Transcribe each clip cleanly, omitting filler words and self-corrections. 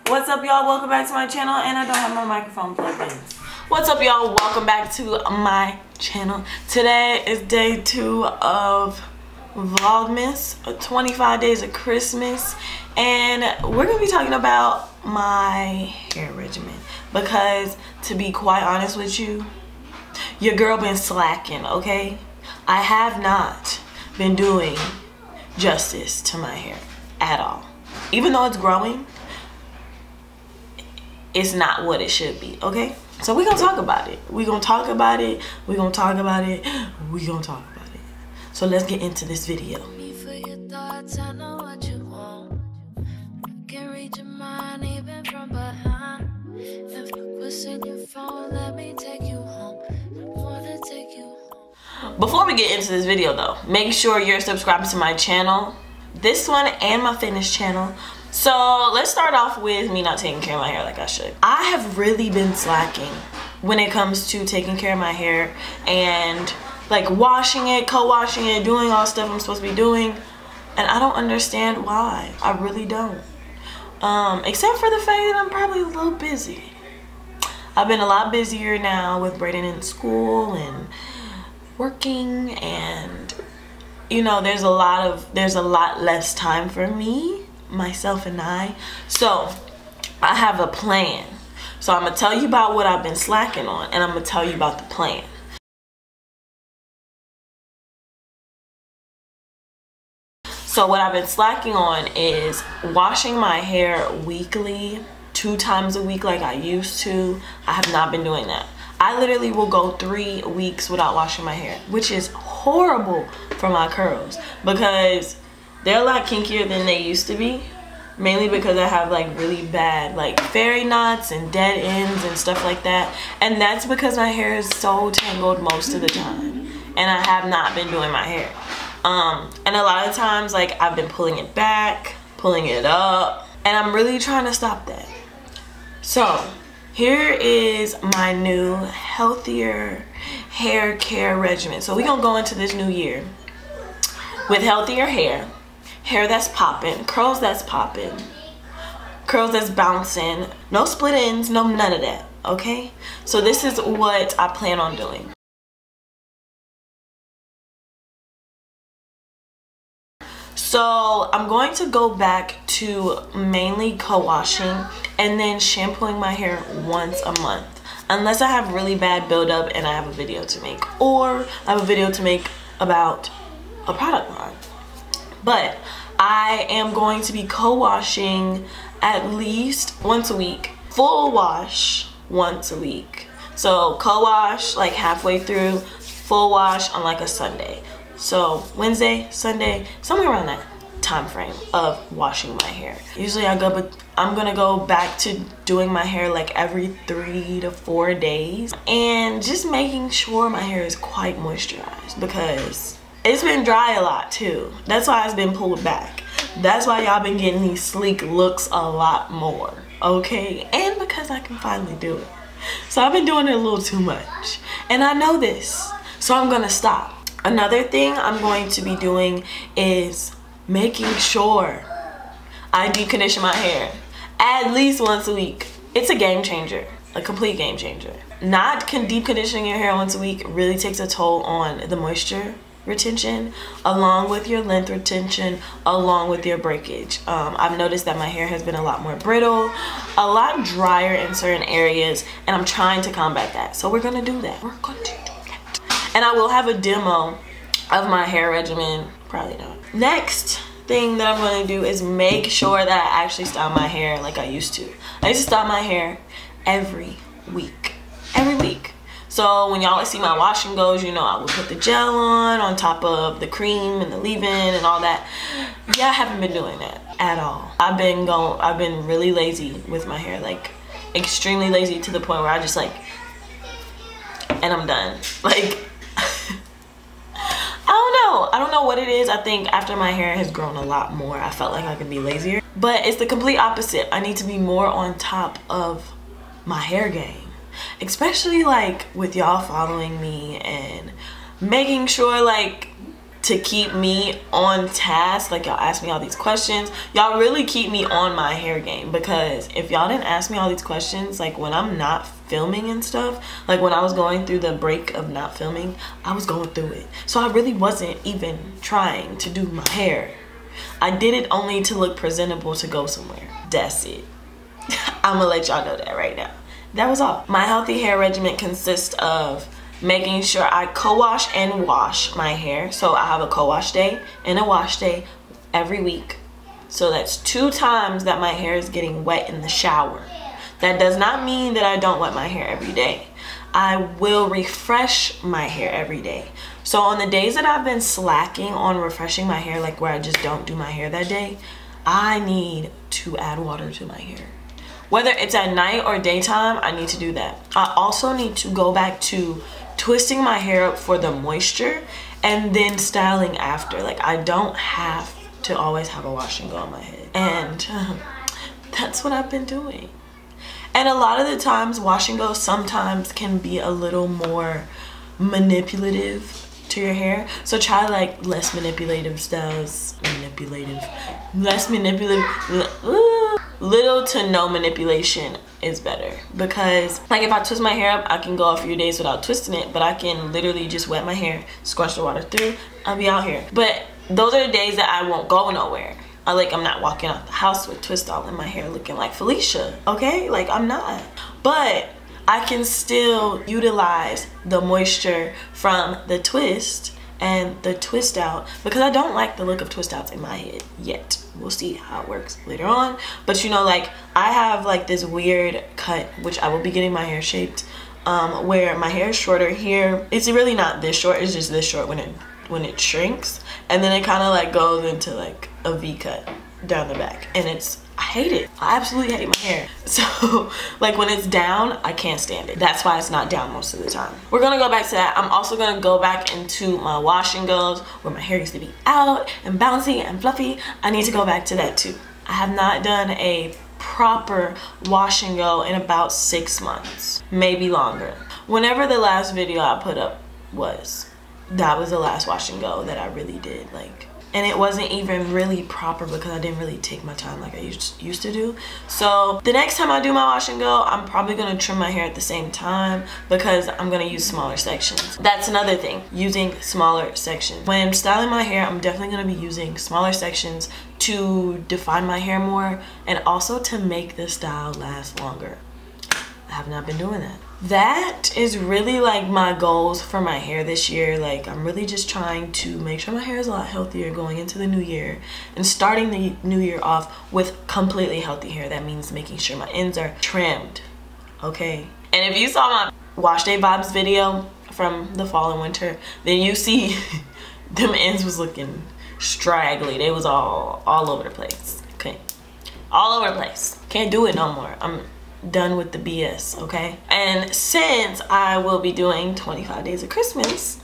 What's up, y'all? Welcome back to my channel, and I don't have my microphone plugged in. What's up, y'all? Welcome back to my channel. Today is day 2 of Vlogmas, 25 days of Christmas, and we're gonna be talking about my hair regimen because, to be quite honest with you, your girl been slacking, okay? I have not been doing justice to my hair at all. Even though it's growing, it's not what it should be, okay? So we're gonna talk about it. We're gonna talk about it. We're gonna talk about it. We're gonna talk about it. So let's get into this video. Before we get into this video though, make sure you're subscribed to my channel, this one and my fitness channel. So let's start off with me not taking care of my hair like I should. I have really been slacking when it comes to taking care of my hair and like washing it, co-washing it, doing all the stuff I'm supposed to be doing, and I don't understand why. I really don't. Except for the fact that I'm probably a little busy. I've been a lot busier now with Brayden in school and working, and you know, there's a lot less time for me, myself and I. So I have a plan. So I'm gonna tell you about what I've been slacking on, and I'm gonna tell you about the plan. So what I've been slacking on is washing my hair weekly, 2 times a week like I used to. I have not been doing that. I literally will go 3 weeks without washing my hair, which is horrible for my curls because they're a lot kinkier than they used to be, mainly because I have like really bad like fairy knots and dead ends and stuff like that, and that's because my hair is so tangled most of the time and I have not been doing my hair. And a lot of times like I've been pulling it back, pulling it up, and I'm really trying to stop that. So here is my new healthier hair care regimen. So we're gonna go into this new year with healthier hair, hair that's popping, curls that's popping, curls that's bouncing, no split ends, no none of that, okay? So this is what I plan on doing. So I'm going to go back to mainly co-washing and then shampooing my hair once a month, unless I have really bad buildup and I have a video to make, or I have a video to make about a product line. But I am going to be co-washing at least once a week, full wash once a week. So co-wash like halfway through, full wash on like a Sunday. So Wednesday, Sunday, somewhere around that time frame of washing my hair. Usually I'm gonna go back to doing my hair like every 3 to 4 days, and just making sure my hair is quite moisturized because it's been dry a lot too. That's why it's been pulled back. That's why y'all been getting these sleek looks a lot more, okay? And because I can finally do it. So I've been doing it a little too much, and I know this, so I'm gonna stop. Another thing I'm going to be doing is making sure I deep condition my hair at least once a week. It's a game changer, a complete game changer. Not deep conditioning your hair once a week really takes a toll on the moisture retention, along with your length retention, along with your breakage. I've noticed that my hair has been a lot more brittle, a lot drier in certain areas, and I'm trying to combat that. So we're gonna do that. We're going to do that. And I will have a demo of my hair regimen, probably not. Next thing that I'm gonna do is make sure that I actually style my hair like I used to. I used to style my hair every week. Every week. So when y'all see my wash and goes, you know I would put the gel on top of the cream and the leave-in and all that. Yeah, I haven't been doing that at all. I've been really lazy with my hair, like extremely lazy to the point where I just like, and I'm done. Like, I don't know what it is. I think after my hair has grown a lot more, I felt like I could be lazier. But it's the complete opposite. I need to be more on top of my hair game. Especially like with y'all following me and making sure like to keep me on task. Like, y'all ask me all these questions. Y'all really keep me on my hair game, because if y'all didn't ask me all these questions, like when I'm not filming and stuff, like when I was going through the break of not filming, I was going through it. So I really wasn't even trying to do my hair. I did it only to look presentable to go somewhere. That's it. I'm gonna let y'all know that right now. That was all. My healthy hair regimen consists of making sure I co-wash and wash my hair. So I have a co-wash day and a wash day every week. So that's 2 times that my hair is getting wet in the shower. That does not mean that I don't wet my hair every day. I will refresh my hair every day. So on the days that I've been slacking on refreshing my hair, like where I just don't do my hair that day, I need to add water to my hair. Whether it's at night or daytime, I need to do that. I also need to go back to twisting my hair up for the moisture and then styling after. Like, I don't have to always have a wash and go on my head. And that's what I've been doing. And a lot of the times, wash and go sometimes can be a little more manipulative to your hair. So try like less manipulative styles. Little to no manipulation is better, because like if I twist my hair up, I can go a few days without twisting it, but I can literally just wet my hair, squash the water through, I'll be out here. But those are the days that I won't go nowhere. I'm not walking out the house with twist all in my hair looking like Felicia, okay? Like, I'm not. But I can still utilize the moisture from the twist and the twist out, because I don't like the look of twist outs in my head yet. We'll see how it works later on. But you know, like, I have like this weird cut, which I will be getting my hair shaped, where my hair is shorter here. It's really not this short, it's just this short when it shrinks, and then it kind of like goes into like a V cut down the back, and I hate it. I absolutely hate my hair. So like when it's down, I can't stand it. That's why it's not down most of the time. We're gonna go back to that. I'm also gonna go back into my wash and goes where my hair used to be out and bouncy and fluffy. I need to go back to that too. I have not done a proper wash and go in about 6 months, maybe longer. Whenever the last video I put up was, that was the last wash and go that I really did. Like, and it wasn't even really proper because I didn't really take my time like I used to do. So the next time I do my wash and go, I'm probably gonna trim my hair at the same time, because I'm gonna use smaller sections. That's another thing, using smaller sections. When styling my hair, I'm definitely gonna be using smaller sections to define my hair more, and also to make the style last longer. I have not been doing that. That is really like my goals for my hair this year. Like, I'm really just trying to make sure my hair is a lot healthier going into the new year, and starting the new year off with completely healthy hair. That means making sure my ends are trimmed, okay? And if you saw my wash day vibes video from the fall and winter, then you see them ends was looking straggly. They was all over the place. Okay, all over the place. Can't do it no more. I'm done with the BS, okay? And since I will be doing 25 days of Christmas,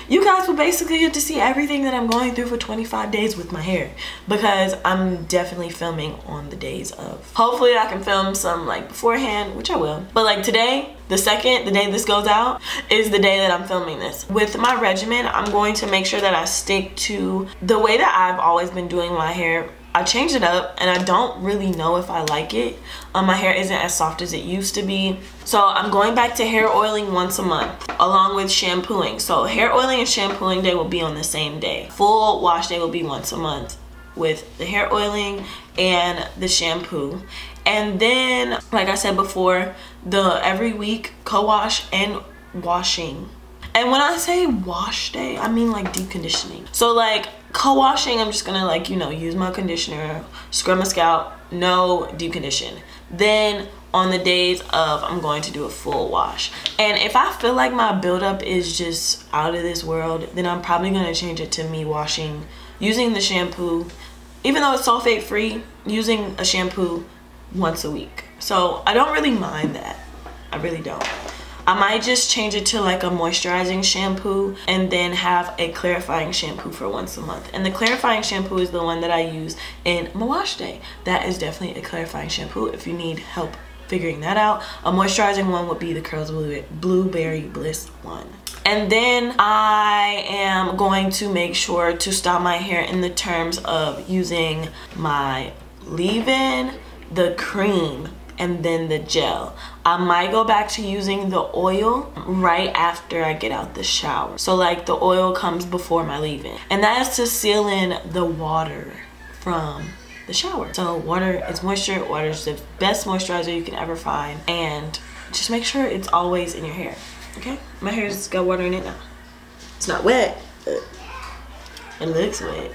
you guys will basically get to see everything that I'm going through for 25 days with my hair, because I'm definitely filming on the days of. Hopefully I can film some like beforehand, which I will. But like today, the day this goes out, is the day that I'm filming this. With my regimen, I'm going to make sure that I stick to the way that I've always been doing my hair. I changed it up, and I don't really know if I like it. My hair isn't as soft as it used to be. So I'm going back to hair oiling once a month, along with shampooing. So hair oiling and shampooing day will be on the same day. Full wash day will be once a month with the hair oiling and the shampoo. And then, like I said before, the every week co-wash and washing. And when I say wash day, I mean like deep conditioning. So like co-washing, I'm just gonna like, you know, use my conditioner, scrub my scalp, no deep condition. Then on the days of, I'm going to do a full wash. And if I feel like my buildup is just out of this world, then I'm probably gonna change it to me washing, using the shampoo, even though it's sulfate free, using a shampoo once a week. So I don't really mind that. I really don't. I might just change it to like a moisturizing shampoo and then have a clarifying shampoo for once a month. And the clarifying shampoo is the one that I use in my wash day. That is definitely a clarifying shampoo if you need help figuring that out. A moisturizing one would be the Curls Blueberry Bliss one. And then I am going to make sure to style my hair in the terms of using my leave-in, the cream, and then the gel. I might go back to using the oil right after I get out the shower. So like the oil comes before my leave-in. And that is to seal in the water from the shower. So water is moisture. Water is the best moisturizer you can ever find. And just make sure it's always in your hair, okay? My hair's got water in it now. It's not wet, but it looks wet.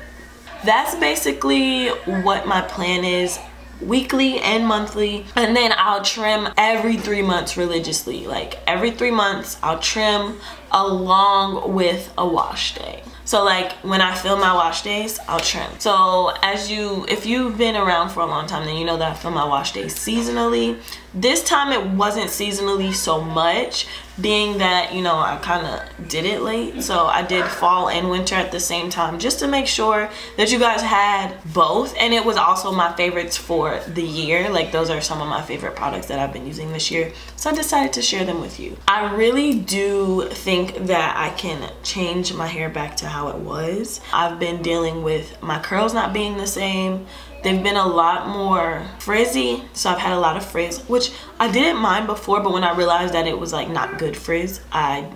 That's basically what my plan is, weekly and monthly. And then I'll trim every 3 months religiously. Like every 3 months I'll trim along with a wash day. So like when I film my wash days, I'll trim. So if you've been around for a long time, then you know that I film my wash days seasonally. This time it wasn't seasonally so much, being that, you know, I kind of did it late. So I did fall and winter at the same time, just to make sure that you guys had both. And it was also my favorites for the year. Like those are some of my favorite products that I've been using this year. So I decided to share them with you. I really do think that I can change my hair back to how it was. I've been dealing with my curls not being the same. They've been a lot more frizzy, so I've had a lot of frizz, which I didn't mind before, but when I realized that it was like not good frizz, I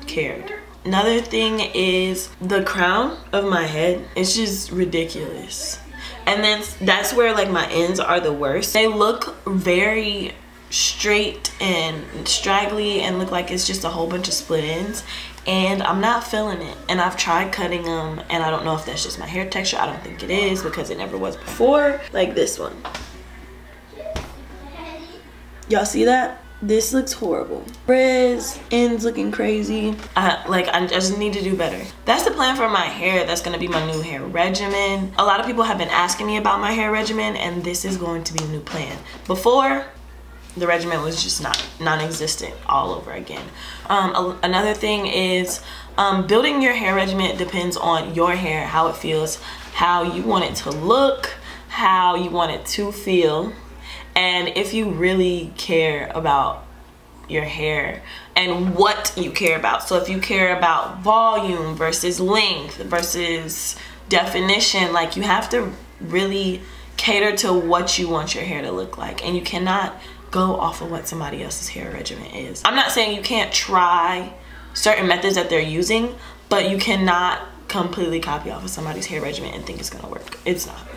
cared. Another thing is the crown of my head. It's just ridiculous. And then that's where like my ends are the worst. They look very straight and straggly and look like it's just a whole bunch of split ends. And I'm not feeling it. And I've tried cutting them, and I don't know if that's just my hair texture. I don't think it is, because it never was before. Like this one. Y'all see that? This looks horrible. Frizz, ends looking crazy. I just need to do better. That's the plan for my hair. That's gonna be my new hair regimen. A lot of people have been asking me about my hair regimen, and this is going to be a new plan. Before, the regimen was just non-existent all over again. Another thing is building your hair regimen depends on your hair, how it feels, how you want it to look, how you want it to feel, and if you really care about your hair and what you care about. So if you care about volume versus length versus definition, like you have to really cater to what you want your hair to look like, and you cannot go off of what somebody else's hair regimen is. I'm not saying you can't try certain methods that they're using, but you cannot completely copy off of somebody's hair regimen and think it's gonna work. It's not.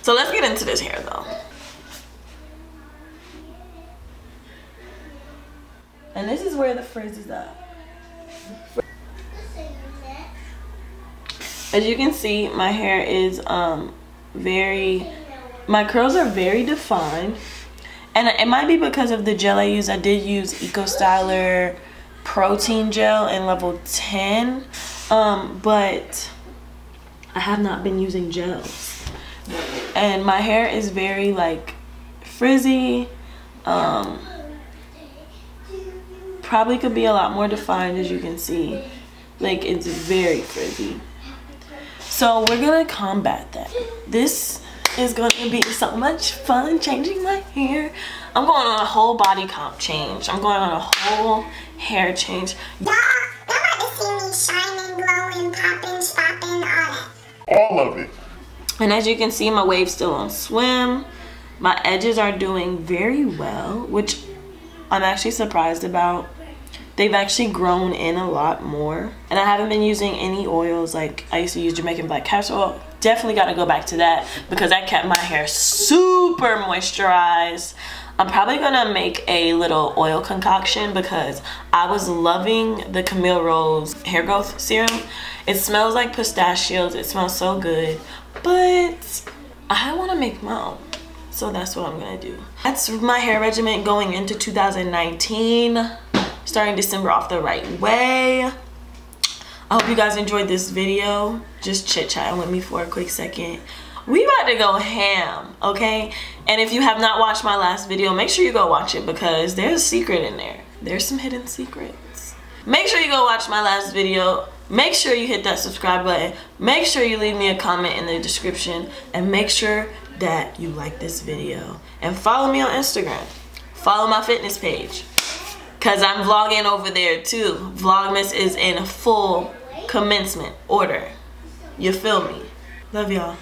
So let's get into this hair though. And this is where the frizz is at. As you can see, my hair is my curls are very defined. And it might be because of the gel I use. I did use Eco Styler protein gel in level 10, but I have not been using gels. And my hair is very like frizzy. Probably could be a lot more defined, as you can see. Like it's very frizzy. So we're gonna combat that. This is going to be so much fun changing my hair. I'm going on a whole body comp change. I'm going on a whole hair change. Y'all about to see me shining, glowing, popping, stopping, all that. All of it. And as you can see, my wave's still on swim. My edges are doing very well, which I'm actually surprised about. They've actually grown in a lot more. And I haven't been using any oils. Like I used to use Jamaican black castor oil. Definitely got to go back to that, because that kept my hair super moisturized. I'm probably gonna make a little oil concoction, because I was loving the Camille Rose hair growth serum. It smells like pistachios. It smells so good, but I want to make my own. So that's what I'm gonna do. That's my hair regimen going into 2019. Starting December off the right way. I hope you guys enjoyed this video. Just chit-chatting with me for a quick second. We about to go ham, okay? And if you have not watched my last video, make sure you go watch it, because there's a secret in there. There's some hidden secrets. Make sure you go watch my last video. Make sure you hit that subscribe button. Make sure you leave me a comment in the description. And make sure that you like this video. And follow me on Instagram. Follow my fitness page. Because I'm vlogging over there too. Vlogmas is in full commencement order. You feel me? Love y'all.